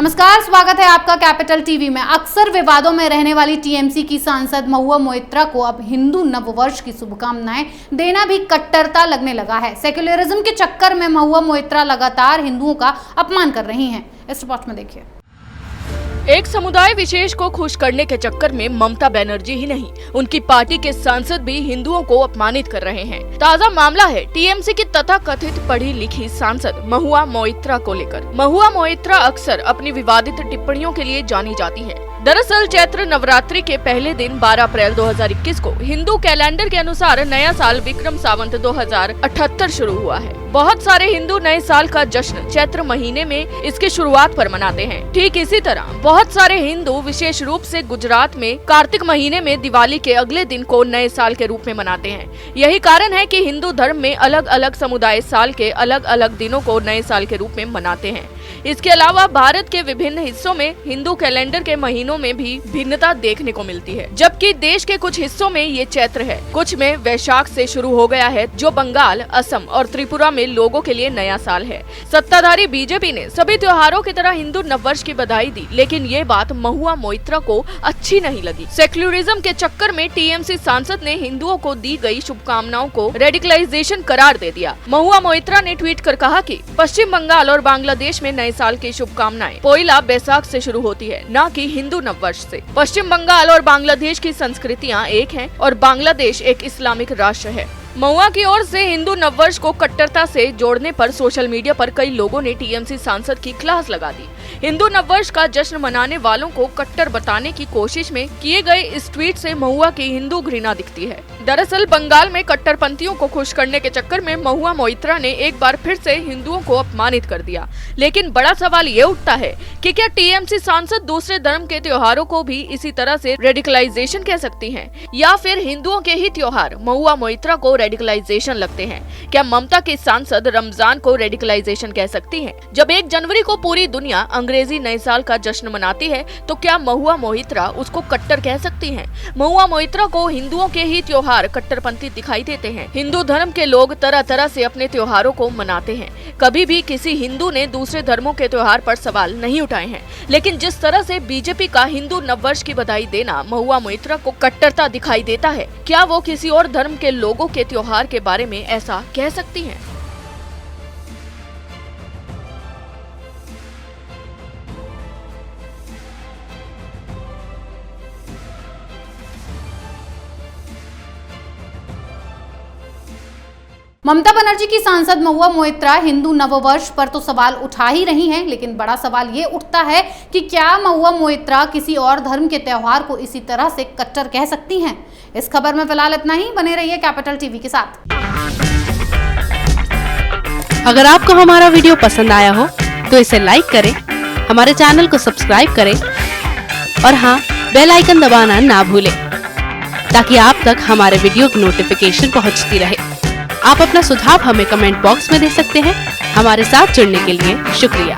नमस्कार, स्वागत है आपका कैपिटल टीवी में। अक्सर विवादों में रहने वाली टीएमसी की सांसद महुआ मोइत्रा को अब हिंदू नववर्ष की शुभकामनाएं देना भी कट्टरता लगने लगा है। सेक्युलरिज्म के चक्कर में महुआ मोइत्रा लगातार हिंदुओं का अपमान कर रही हैं। इस रिपोर्ट में देखिए। एक समुदाय विशेष को खुश करने के चक्कर में ममता बनर्जी ही नहीं, उनकी पार्टी के सांसद भी हिंदुओं को अपमानित कर रहे हैं। ताजा मामला है टीएमसी की तथाकथित पढ़ी लिखी सांसद महुआ मोइत्रा को लेकर। महुआ मोइत्रा अक्सर अपनी विवादित टिप्पणियों के लिए जानी जाती हैं। दरअसल चैत्र नवरात्रि के पहले दिन 12 अप्रैल 2021 को हिंदू कैलेंडर के अनुसार नया साल विक्रम संवत 2078 शुरू हुआ है। बहुत सारे हिंदू नए साल का जश्न चैत्र महीने में इसकी शुरुआत पर मनाते हैं। ठीक इसी तरह बहुत सारे हिंदू विशेष रूप से गुजरात में कार्तिक महीने में दिवाली के अगले दिन को नए साल के रूप में मनाते हैं। यही कारण है कि हिंदू धर्म में अलग अलग समुदाय साल के अलग अलग दिनों को नए साल के रूप में मनाते हैं। इसके अलावा भारत के विभिन्न हिस्सों में हिंदू कैलेंडर के महीनों में भी भिन्नता देखने को मिलती है। जबकि देश के कुछ हिस्सों में ये चैत्र है, कुछ में वैशाख से शुरू हो गया है, जो बंगाल, असम और त्रिपुरा में लोगों के लिए नया साल है। सत्ताधारी बीजेपी ने सभी त्योहारों की तरह हिंदू नववर्ष की बधाई दी, लेकिन ये बात महुआ मोइत्रा को अच्छी नहीं लगी। सेक्युलरिज्म के चक्कर में टीएमसी सांसद ने हिंदुओं को दी गई शुभकामनाओं को रेडिकलाइजेशन करार दे दिया। महुआ मोइत्रा ने ट्वीट कर कहा कि पश्चिम बंगाल और बांग्लादेश में नए साल की शुभकामनाएं पोइला बैसाख से शुरू होती है, न कि हिंदू नववर्ष से। पश्चिम बंगाल और बांग्लादेश की संस्कृतियां एक हैं और बांग्लादेश एक इस्लामिक राष्ट्र है। महुआ की ओर से हिंदू नववर्ष को कट्टरता से जोड़ने पर सोशल मीडिया पर कई लोगों ने टीएमसी सांसद की क्लास लगा दी। हिंदू नववर्ष का जश्न मनाने वालों को कट्टर बताने की कोशिश में किए गए इस ट्वीट से महुआ की हिंदू घृणा दिखती है। दरअसल बंगाल में कट्टरपंथियों को खुश करने के चक्कर में महुआ मोइत्रा ने एक बार फिर से हिंदुओं को अपमानित कर दिया। लेकिन बड़ा सवाल ये उठता है कि क्या टीएमसी सांसद दूसरे धर्म के त्योहारों को भी इसी तरह से रेडिकलाइजेशन कह सकती हैं, या फिर हिंदुओं के ही त्योहार महुआ मोइत्रा को रेडिकलाइजेशन लगते हैं? क्या ममता की सांसद रमजान को रेडिकलाइजेशन कह सकती हैं? जब 1 जनवरी को पूरी दुनिया अंग्रेजी नए साल का जश्न मनाती है, तो क्या महुआ मोइत्रा उसको कट्टर कह सकती हैं? महुआ मोइत्रा को हिंदुओं के ही त्योहार कट्टरपंथी दिखाई देते हैं। हिंदू धर्म के लोग तरह तरह से अपने त्योहारों को मनाते हैं। कभी भी किसी हिंदू ने दूसरे धर्मों के त्योहार पर सवाल नहीं उठाए हैं। लेकिन जिस तरह से बीजेपी का हिंदू नववर्ष की बधाई देना महुआ मोइत्रा को कट्टरता दिखाई देता है, क्या वो किसी और धर्म के लोगों के त्योहार के बारे में ऐसा कह सकती हैं? ममता बनर्जी की सांसद महुआ मोइत्रा हिंदू नववर्ष पर तो सवाल उठा ही रही हैं, लेकिन बड़ा सवाल ये उठता है कि क्या महुआ मोइत्रा किसी और धर्म के त्योहार को इसी तरह से कट्टर कह सकती हैं? इस खबर में फिलहाल इतना ही। बने रहिए कैपिटल टीवी के साथ। अगर आपको हमारा वीडियो पसंद आया हो तो इसे लाइक करें, हमारे चैनल को सब्सक्राइब करें और हाँ, बेल आइकन दबाना ना भूलें, ताकि आप तक हमारे वीडियो की नोटिफिकेशन पहुंचती रहे। आप अपना सुझाव हमें कमेंट बॉक्स में दे सकते हैं। हमारे साथ जुड़ने के लिए शुक्रिया।